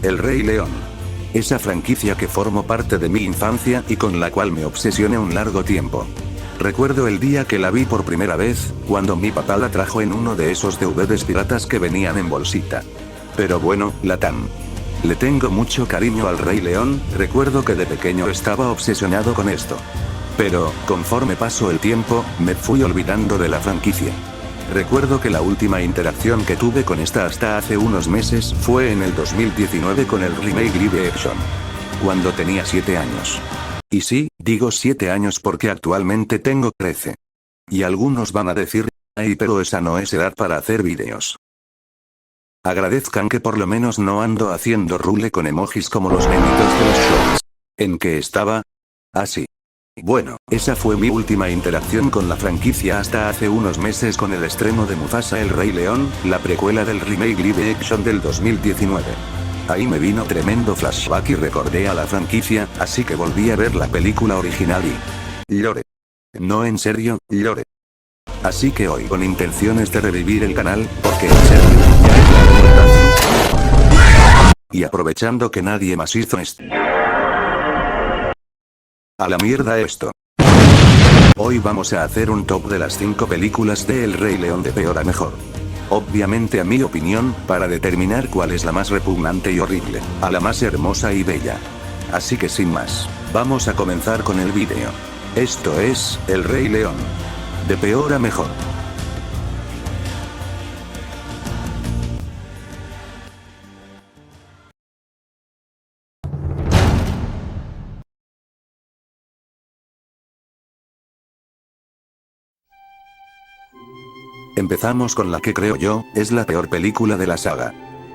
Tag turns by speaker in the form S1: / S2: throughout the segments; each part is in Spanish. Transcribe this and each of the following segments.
S1: El Rey León. Esa franquicia que formó parte de mi infancia y con la cual me obsesioné un largo tiempo. Recuerdo el día que la vi por primera vez, cuando mi papá la trajo en uno de esos DVDs piratas que venían en bolsita. Pero bueno, Latam. Le tengo mucho cariño al Rey León, recuerdo que de pequeño estaba obsesionado con esto. Pero, conforme pasó el tiempo, me fui olvidando de la franquicia. Recuerdo que la última interacción que tuve con esta hasta hace unos meses fue en el 2019 con el remake live action. Cuando tenía 7 años. Y sí, digo 7 años porque actualmente tengo 13. Y algunos van a decir, ay, pero esa no es edad para hacer vídeos. Agradezcan que por lo menos no ando haciendo rule con emojis como los nenitos de los shows. ¿En qué estaba? Ah, sí. Bueno, esa fue mi última interacción con la franquicia hasta hace unos meses con el estreno de Mufasa el Rey León, la precuela del remake live action del 2019. Ahí me vino tremendo flashback y recordé a la franquicia, así que volví a ver la película original y... lloré. No, en serio, lloré. Así que hoy con intenciones de revivir el canal, porque en serio, ya es la verdad. Y aprovechando que nadie más hizo esto. A la mierda esto. Hoy vamos a hacer un top de las 5 películas de El Rey León de peor a mejor. Obviamente a mi opinión, para determinar cuál es la más repugnante y horrible, a la más hermosa y bella. Así que sin más, vamos a comenzar con el vídeo. Esto es, El Rey León. De peor a mejor. Empezamos con la que creo yo, es la peor película de la saga.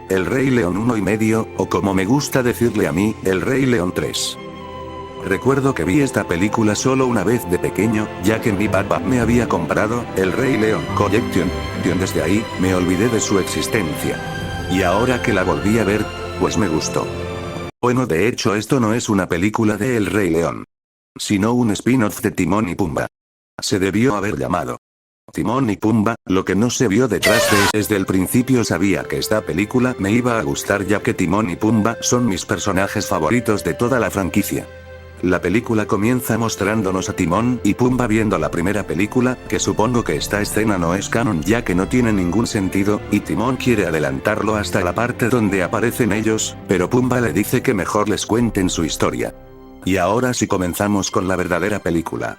S1: El Rey León 1,5, o como me gusta decirle a mí, El Rey León 3. Recuerdo que vi esta película solo una vez de pequeño, ya que mi papá me había comprado, El Rey León Collection. Desde ahí, me olvidé de su existencia. Y ahora que la volví a ver, pues me gustó. Bueno, de hecho esto no es una película de El Rey León, sino un spin-off de Timón y Pumba. Se debió haber llamado Timón y Pumba. Lo que no se vio detrás de... Desde el principio sabía que esta película me iba a gustar ya que Timón y Pumba son mis personajes favoritos de toda la franquicia. La película comienza mostrándonos a Timón y Pumba viendo la primera película, que supongo que esta escena no es canon ya que no tiene ningún sentido, y Timón quiere adelantarlo hasta la parte donde aparecen ellos, pero Pumba le dice que mejor les cuenten su historia. Y ahora sí comenzamos con la verdadera película.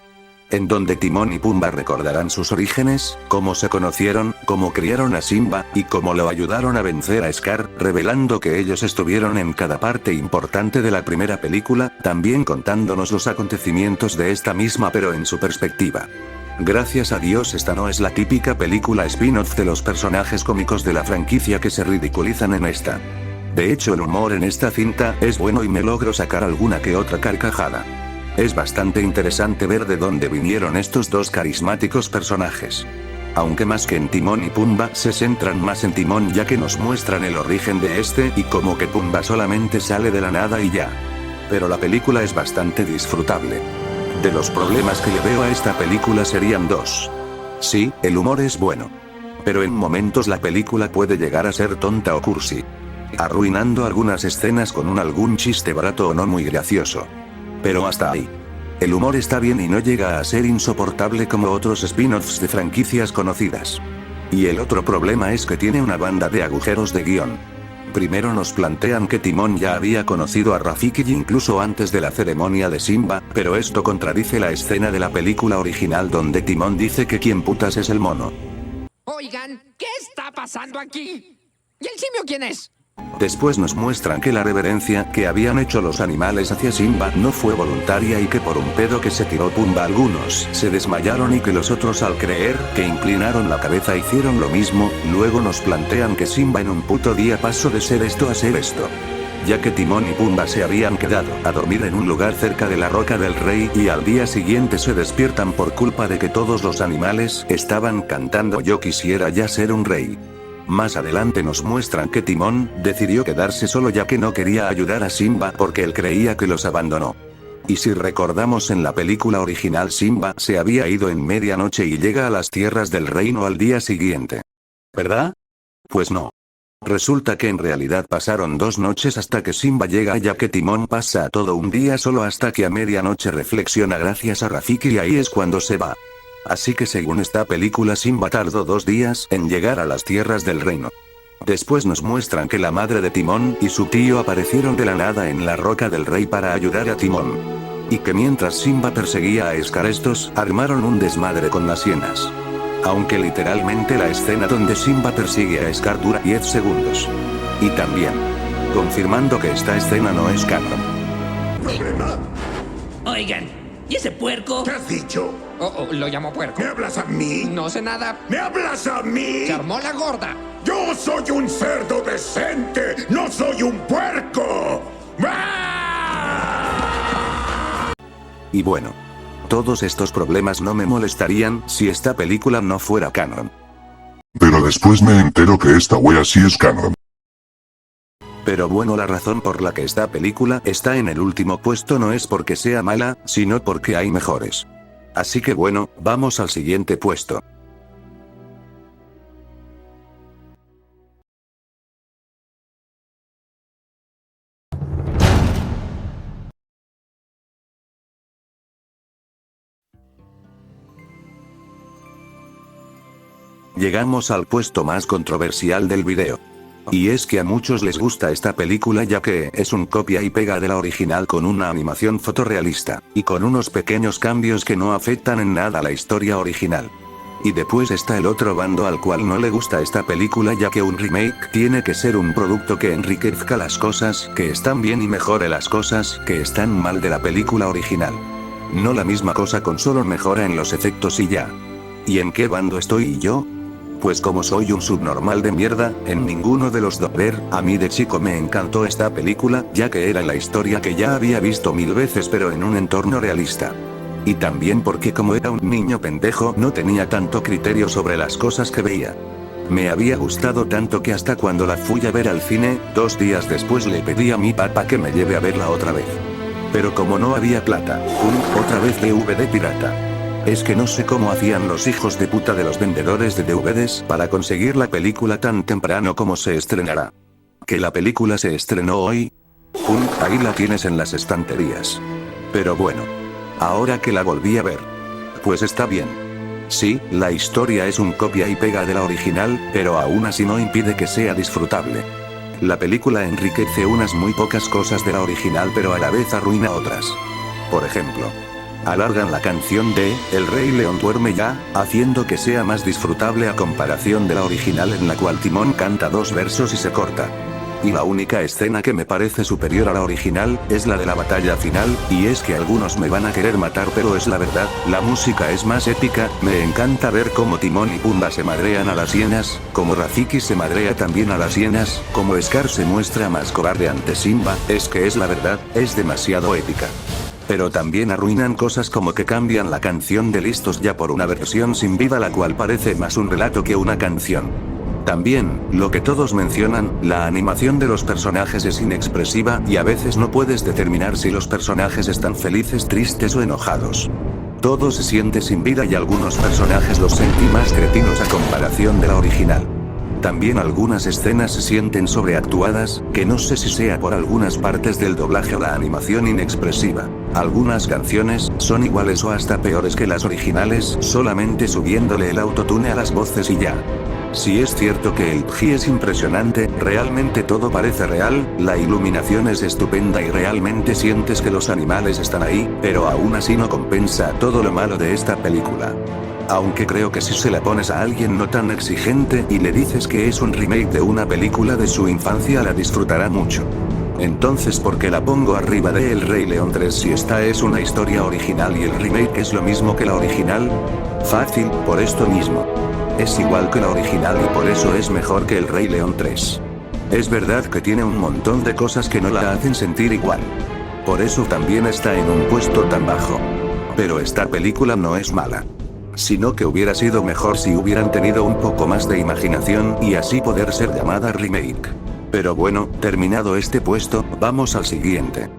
S1: En donde Timón y Pumba recordarán sus orígenes, cómo se conocieron, cómo criaron a Simba, y cómo lo ayudaron a vencer a Scar, revelando que ellos estuvieron en cada parte importante de la primera película, también contándonos los acontecimientos de esta misma pero en su perspectiva. Gracias a Dios esta no es la típica película spin-off de los personajes cómicos de la franquicia que se ridiculizan en esta. De hecho el humor en esta cinta es bueno y me logro sacar alguna que otra carcajada. Es bastante interesante ver de dónde vinieron estos dos carismáticos personajes. Aunque más que en Timón y Pumba se centran más en Timón ya que nos muestran el origen de este y como que Pumba solamente sale de la nada y ya. Pero la película es bastante disfrutable. De los problemas que le veo a esta película serían dos. Sí, el humor es bueno. Pero en momentos la película puede llegar a ser tonta o cursi. Arruinando algunas escenas con algún chiste barato o no muy gracioso. Pero hasta ahí. El humor está bien y no llega a ser insoportable como otros spin-offs de franquicias conocidas. Y el otro problema es que tiene una banda de agujeros de guión. Primero nos plantean que Timón ya había conocido a Rafiki incluso antes de la ceremonia de Simba, pero esto contradice la escena de la película original donde Timón dice que quién putas es el mono.
S2: Oigan, ¿qué está pasando aquí? ¿Y el simio quién es?
S1: Después nos muestran que la reverencia que habían hecho los animales hacia Simba no fue voluntaria y que por un pedo que se tiró Pumba algunos se desmayaron y que los otros al creer que inclinaron la cabeza hicieron lo mismo. Luego nos plantean que Simba en un puto día pasó de ser esto a ser esto. Ya que Timón y Pumba se habían quedado a dormir en un lugar cerca de la Roca del Rey y al día siguiente se despiertan por culpa de que todos los animales estaban cantando "Yo quisiera ya ser un rey". Más adelante nos muestran que Timón decidió quedarse solo ya que no quería ayudar a Simba porque él creía que los abandonó. Y si recordamos en la película original Simba se había ido en medianoche y llega a las tierras del reino al día siguiente. ¿Verdad? Pues no. Resulta que en realidad pasaron 2 noches hasta que Simba llega, ya que Timón pasa todo un día solo hasta que a medianoche reflexiona gracias a Rafiki y ahí es cuando se va. Así que según esta película Simba tardó 2 días en llegar a las tierras del reino. Después nos muestran que la madre de Timón y su tío aparecieron de la nada en la roca del rey para ayudar a Timón. Y que mientras Simba perseguía a Scar estos armaron un desmadre con las hienas. Aunque literalmente la escena donde Simba persigue a Scar dura 10 segundos. Y también confirmando que esta escena no es canon.
S3: ¿Problema?
S4: Oigan, ¿y ese puerco?
S3: ¿Qué has dicho?
S2: Lo llamo puerco.
S3: ¿Me hablas a mí?
S2: No sé nada.
S3: ¿Me hablas a mí?
S2: Se armó la gorda.
S3: ¡Yo soy un cerdo decente! ¡No soy un puerco! ¡Ah!
S1: Y bueno, todos estos problemas no me molestarían si esta película no fuera canon.
S5: Pero después me entero que esta wea sí es canon.
S1: Pero bueno, la razón por la que esta película está en el último puesto no es porque sea mala, sino porque hay mejores. Así que bueno, vamos al siguiente puesto. Llegamos al puesto más controversial del video. Y es que a muchos les gusta esta película ya que es un copia y pega de la original con una animación fotorrealista, y con unos pequeños cambios que no afectan en nada a la historia original. Y después está el otro bando al cual no le gusta esta película ya que un remake tiene que ser un producto que enriquezca las cosas que están bien y mejore las cosas que están mal de la película original. No la misma cosa con solo mejora en los efectos y ya. ¿Y en qué bando estoy yo? Pues como soy un subnormal de mierda, en ninguno de los dos. A mí de chico me encantó esta película, ya que era la historia que ya había visto 1000 veces pero en un entorno realista. Y también porque como era un niño pendejo no tenía tanto criterio sobre las cosas que veía. Me había gustado tanto que hasta cuando la fui a ver al cine, 2 días después le pedí a mi papá que me lleve a verla otra vez. Pero como no había plata, otra vez DVD pirata. Es que no sé cómo hacían los hijos de puta de los vendedores de DVDs para conseguir la película tan temprano como se estrenará. Que la película se estrenó hoy. Ahí la tienes en las estanterías. Pero bueno. Ahora que la volví a ver. Pues está bien. Sí, la historia es un copia y pega de la original, pero aún así no impide que sea disfrutable. La película enriquece unas muy pocas cosas de la original pero a la vez arruina otras. Por ejemplo, alargan la canción de El Rey León duerme ya, haciendo que sea más disfrutable a comparación de la original en la cual Timón canta 2 versos y se corta. Y la única escena que me parece superior a la original, es la de la batalla final, y es que algunos me van a querer matar pero es la verdad, la música es más épica, me encanta ver cómo Timón y Pumba se madrean a las hienas, como Rafiki se madrea también a las hienas, como Scar se muestra más cobarde ante Simba, es que es la verdad, es demasiado épica. Pero también arruinan cosas como que cambian la canción de Listos ya por una versión sin vida la cual parece más un relato que una canción. También, lo que todos mencionan, la animación de los personajes es inexpresiva y a veces no puedes determinar si los personajes están felices, tristes o enojados. Todo se siente sin vida y algunos personajes los sentí más cretinos a comparación de la original. También algunas escenas se sienten sobreactuadas, que no sé si sea por algunas partes del doblaje o la animación inexpresiva. Algunas canciones son iguales o hasta peores que las originales, solamente subiéndole el autotune a las voces y ya. Si es cierto que el PG es impresionante, realmente todo parece real, la iluminación es estupenda y realmente sientes que los animales están ahí, pero aún así no compensa todo lo malo de esta película. Aunque creo que si se la pones a alguien no tan exigente y le dices que es un remake de una película de su infancia la disfrutará mucho. Entonces ¿por qué la pongo arriba de El Rey León 3 si esta es una historia original y el remake es lo mismo que la original? Fácil, por esto mismo. Es igual que la original y por eso es mejor que El Rey León 3. Es verdad que tiene un montón de cosas que no la hacen sentir igual. Por eso también está en un puesto tan bajo. Pero esta película no es mala. Sino que hubiera sido mejor si hubieran tenido un poco más de imaginación y así poder ser llamada remake. Pero bueno, terminado este puesto, vamos al siguiente.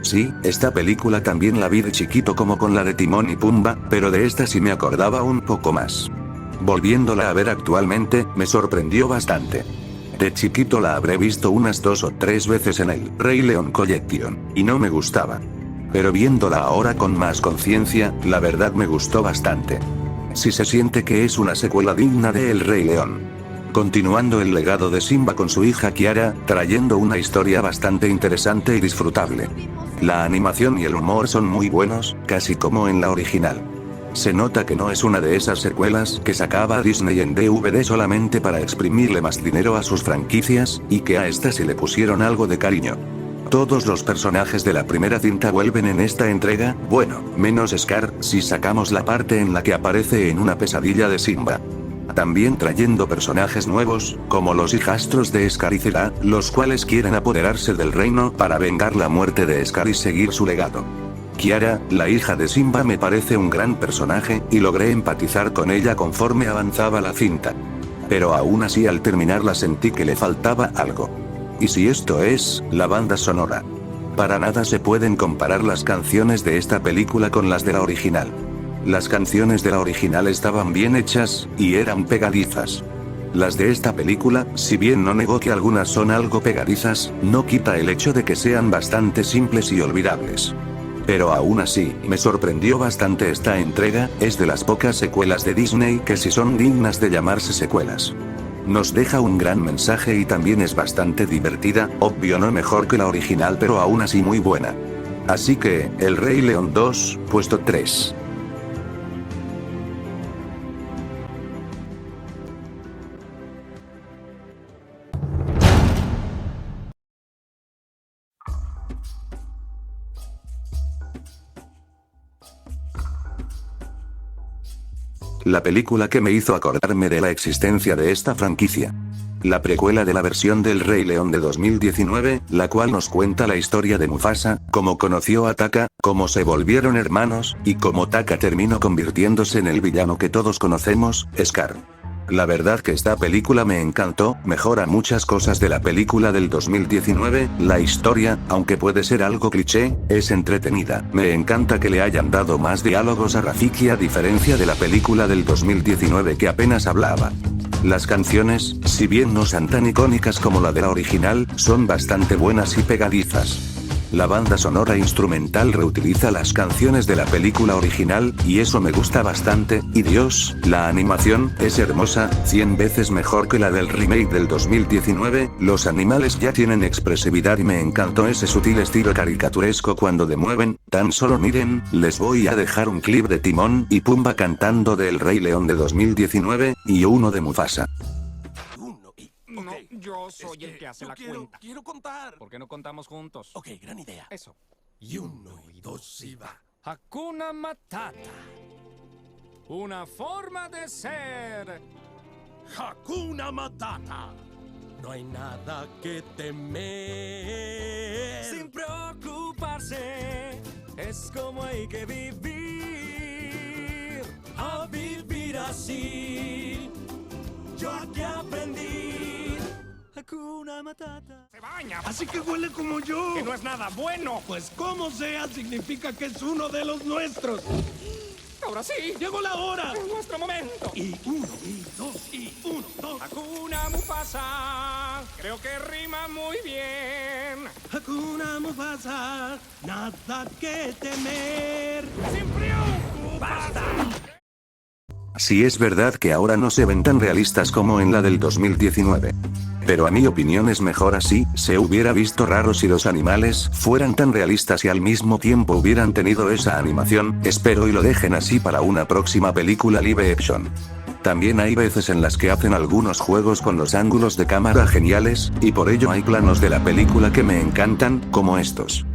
S1: Sí, esta película también la vi de chiquito como con la de Timón y Pumba, pero de esta sí me acordaba un poco más. Volviéndola a ver actualmente, me sorprendió bastante. De chiquito la habré visto unas 2 o 3 veces en el Rey León Collection, y no me gustaba. Pero viéndola ahora con más conciencia, la verdad me gustó bastante. Sí se siente que es una secuela digna de El Rey León. Continuando el legado de Simba con su hija Kiara, trayendo una historia bastante interesante y disfrutable. La animación y el humor son muy buenos, casi como en la original. Se nota que no es una de esas secuelas que sacaba Disney en DVD solamente para exprimirle más dinero a sus franquicias, y que a esta se le pusieron algo de cariño. Todos los personajes de la primera cinta vuelven en esta entrega, bueno, menos Scar, si sacamos la parte en la que aparece en una pesadilla de Simba. También trayendo personajes nuevos, como los hijastros de Scar y Cera, los cuales quieren apoderarse del reino para vengar la muerte de Scar y seguir su legado. Kiara, la hija de Simba, me parece un gran personaje, y logré empatizar con ella conforme avanzaba la cinta. Pero aún así al terminarla sentí que le faltaba algo. Y si esto es, la banda sonora. Para nada se pueden comparar las canciones de esta película con las de la original. Las canciones de la original estaban bien hechas, y eran pegadizas. Las de esta película, si bien no negó que algunas son algo pegadizas, no quita el hecho de que sean bastante simples y olvidables. Pero aún así, me sorprendió bastante esta entrega, es de las pocas secuelas de Disney que sí son dignas de llamarse secuelas. Nos deja un gran mensaje y también es bastante divertida, obvio no mejor que la original pero aún así muy buena. Así que, El Rey León 2, puesto 3. La película que me hizo acordarme de la existencia de esta franquicia. La precuela de la versión del Rey León de 2019, la cual nos cuenta la historia de Mufasa, cómo conoció a Taka, cómo se volvieron hermanos, y cómo Taka terminó convirtiéndose en el villano que todos conocemos, Scar. La verdad que esta película me encantó, mejora muchas cosas de la película del 2019, la historia, aunque puede ser algo cliché, es entretenida. Me encanta que le hayan dado más diálogos a Rafiki a diferencia de la película del 2019 que apenas hablaba. Las canciones, si bien no son tan icónicas como la de la original, son bastante buenas y pegadizas. La banda sonora instrumental reutiliza las canciones de la película original, y eso me gusta bastante, y Dios, la animación es hermosa, 100 veces mejor que la del remake del 2019, los animales ya tienen expresividad y me encantó ese sutil estilo caricaturesco cuando demueven, tan solo miren, les voy a dejar un clip de Timón y Pumba cantando de El Rey León de 2019, y uno de Mufasa.
S2: No, yo soy el que hace la cuenta.
S6: Quiero contar.
S2: ¿Por qué no contamos juntos?
S6: Ok, gran idea.
S2: Eso.
S6: Y 1 y 2 y va.
S2: Hakuna Matata. Una forma de ser.
S6: Hakuna Matata. No hay nada que temer.
S2: Sin preocuparse. Es como hay que vivir.
S6: A vivir así. Yo aquí aprendí. Hakuna Matata.
S2: Se baña.
S6: Así que huele como yo.
S2: Que no es nada bueno.
S6: Pues como sea, significa que es uno de los nuestros.
S2: Ahora sí.
S6: Llegó la hora.
S2: Es nuestro momento.
S6: Y 1 y 2 y 1, 2.
S2: Hakuna Mufasa. Creo que rima muy bien.
S6: Hakuna Mufasa. Nada que temer.
S2: Sin preocuparse.
S1: Sí es verdad que ahora no se ven tan realistas como en la del 2019. Pero a mi opinión es mejor así, se hubiera visto raro si los animales fueran tan realistas y al mismo tiempo hubieran tenido esa animación, espero y lo dejen así para una próxima película live action. También hay veces en las que hacen algunos juegos con los ángulos de cámara geniales, y por ello hay planos de la película que me encantan, como estos.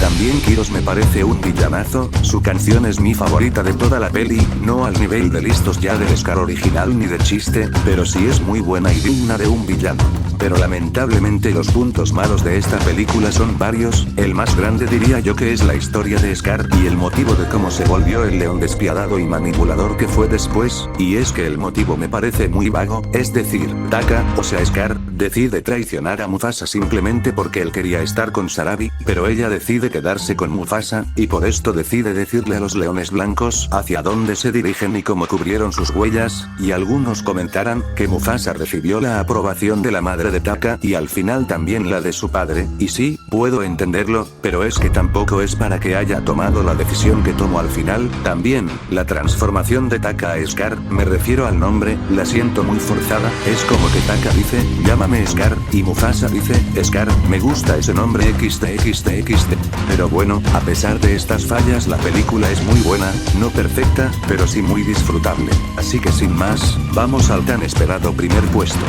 S1: También Kiros me parece un villanazo, su canción es mi favorita de toda la peli, no al nivel de listos ya del Scar original ni de chiste, pero sí es muy buena y digna de un villano. Pero lamentablemente los puntos malos de esta película son varios, el más grande diría yo que es la historia de Scar y el motivo de cómo se volvió el león despiadado y manipulador que fue después, y es que el motivo me parece muy vago, es decir, Taka, o sea Scar, decide traicionar a Mufasa simplemente porque él quería estar con Sarabi, pero ella decide quedarse con Mufasa, y por esto decide decirle a los leones blancos hacia dónde se dirigen y cómo cubrieron sus huellas, y algunos comentarán que Mufasa recibió la aprobación de la madre de Taka y al final también la de su padre, y sí, puedo entenderlo, pero es que tampoco es para que haya tomado la decisión que tomó al final. También, la transformación de Taka a Scar, me refiero al nombre, la siento muy forzada, es como que Taka dice, llámame Scar, y Mufasa dice, Scar, me gusta ese nombre XD. Pero bueno, a pesar de estas fallas la película es muy buena, no perfecta, pero sí muy disfrutable. Así que sin más, vamos al tan esperado primer puesto.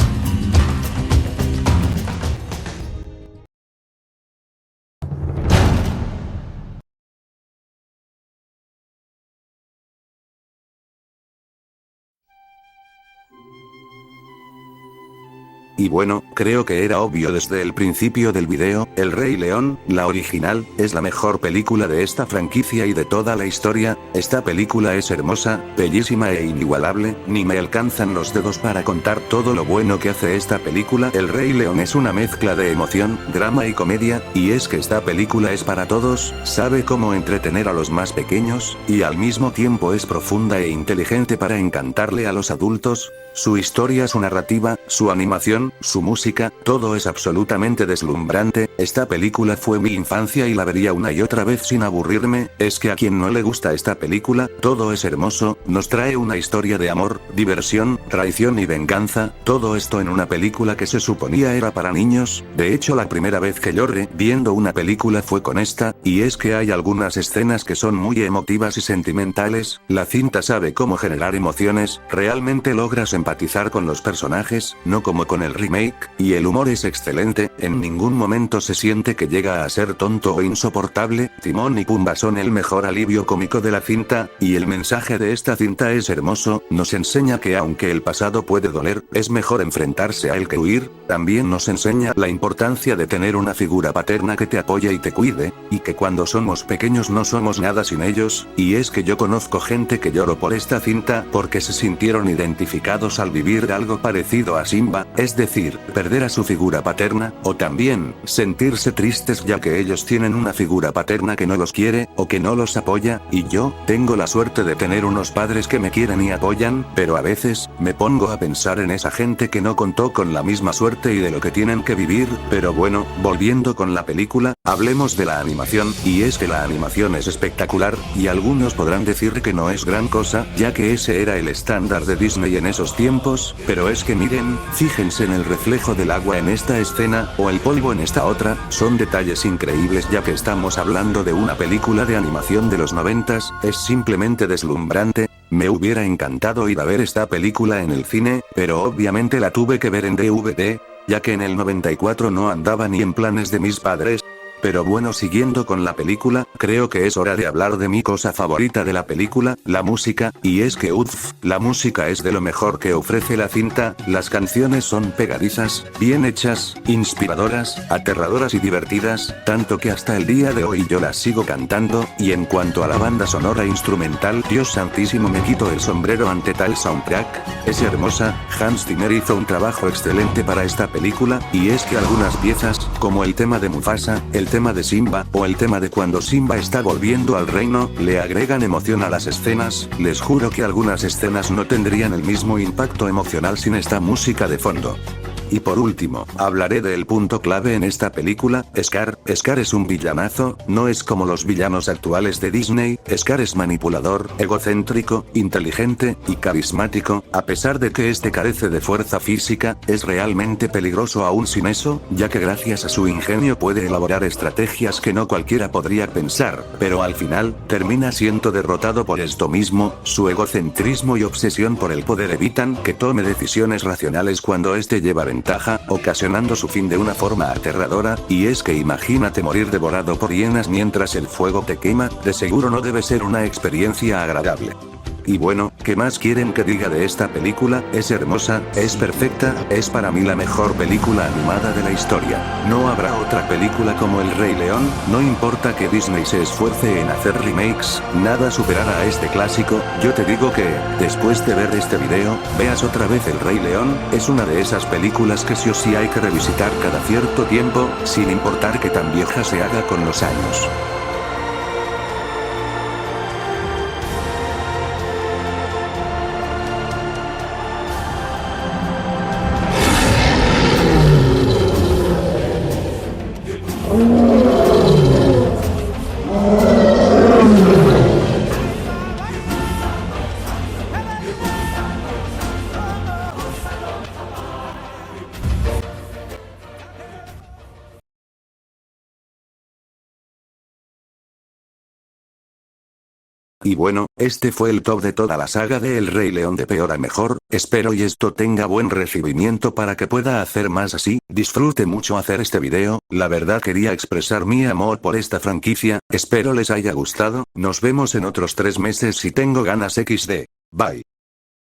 S1: Y bueno, creo que era obvio desde el principio del video, El Rey León, la original, es la mejor película de esta franquicia y de toda la historia. Esta película es hermosa, bellísima e inigualable, ni me alcanzan los dedos para contar todo lo bueno que hace esta película. El Rey León es una mezcla de emoción, drama y comedia, y es que esta película es para todos, sabe cómo entretener a los más pequeños, y al mismo tiempo es profunda e inteligente para encantarle a los adultos. Su historia, su narrativa, su animación, su música, todo es absolutamente deslumbrante. Esta película fue mi infancia y la vería una y otra vez sin aburrirme. Es que a quien no le gusta esta película, todo es hermoso, nos trae una historia de amor, diversión, traición y venganza, todo esto en una película que se suponía era para niños. De hecho, la primera vez que lloré viendo una película fue con esta, y es que hay algunas escenas que son muy emotivas y sentimentales. La cinta sabe cómo generar emociones, realmente logras empatizar con los personajes, no como con el remake, y el humor es excelente, en ningún momento se siente que llega a ser tonto o insoportable. Timón y Pumba son el mejor alivio cómico de la cinta, y el mensaje de esta cinta es hermoso, nos enseña que aunque el pasado puede doler, es mejor enfrentarse a él que huir. También nos enseña la importancia de tener una figura paterna que te apoye y te cuide, y que cuando somos pequeños no somos nada sin ellos, y es que yo conozco gente que lloró por esta cinta porque se sintieron identificados al vivir algo parecido a Simba, es decir, perder a su figura paterna, o también, sentirse tristes ya que ellos tienen una figura paterna que no los quiere, o que no los apoya, y yo, tengo la suerte de tener unos padres que me quieren y apoyan, pero a veces, me pongo a pensar en esa gente que no contó con la misma suerte y de lo que tienen que vivir. Pero bueno, volviendo con la película, hablemos de la animación, y es que la animación es espectacular, y algunos podrán decir que no es gran cosa, ya que ese era el estándar de Disney en esos tiempos, pero es que miren, fíjense en el reflejo del agua en esta escena, o el polvo en esta otra, son detalles increíbles ya que estamos hablando de una película de animación de los 90s, es simplemente deslumbrante. Me hubiera encantado ir a ver esta película en el cine, pero obviamente la tuve que ver en DVD, ya que en el 94 no andaba ni en planes de mis padres. Pero bueno, siguiendo con la película, creo que es hora de hablar de mi cosa favorita de la película, la música, y es que la música es de lo mejor que ofrece la cinta. Las canciones son pegadizas, bien hechas, inspiradoras, aterradoras y divertidas, tanto que hasta el día de hoy yo las sigo cantando, y en cuanto a la banda sonora instrumental, Dios santísimo, me quito el sombrero ante tal soundtrack, es hermosa. Hans Zimmer hizo un trabajo excelente para esta película, y es que algunas piezas, como el tema de Mufasa, el tema de Simba, o el tema de cuando Simba está volviendo al reino, le agregan emoción a las escenas. Les juro que algunas escenas no tendrían el mismo impacto emocional sin esta música de fondo. Y por último, hablaré del punto clave en esta película, Scar. Scar es un villanazo, no es como los villanos actuales de Disney. Scar es manipulador, egocéntrico, inteligente y carismático. A pesar de que este carece de fuerza física, es realmente peligroso aún sin eso, ya que gracias a su ingenio puede elaborar estrategias que no cualquiera podría pensar, pero al final, termina siendo derrotado por esto mismo. Su egocentrismo y obsesión por el poder evitan que tome decisiones racionales cuando este lleva ventaja. ventaja, ocasionando su fin de una forma aterradora, y es que imagínate morir devorado por hienas mientras el fuego te quema, de seguro no debe ser una experiencia agradable. Y bueno, ¿qué más quieren que diga de esta película? Es hermosa, es perfecta, es para mí la mejor película animada de la historia. No habrá otra película como El Rey León, no importa que Disney se esfuerce en hacer remakes, nada superará a este clásico. Yo te digo que, después de ver este video, veas otra vez El Rey León, es una de esas películas que sí o sí hay que revisitar cada cierto tiempo, sin importar que tan vieja se haga con los años. Y bueno, este fue el top de toda la saga de El Rey León de peor a mejor, espero y esto tenga buen recibimiento para que pueda hacer más así, disfrute mucho hacer este video, la verdad quería expresar mi amor por esta franquicia, espero les haya gustado, nos vemos en otros 3 meses si tengo ganas XD, bye.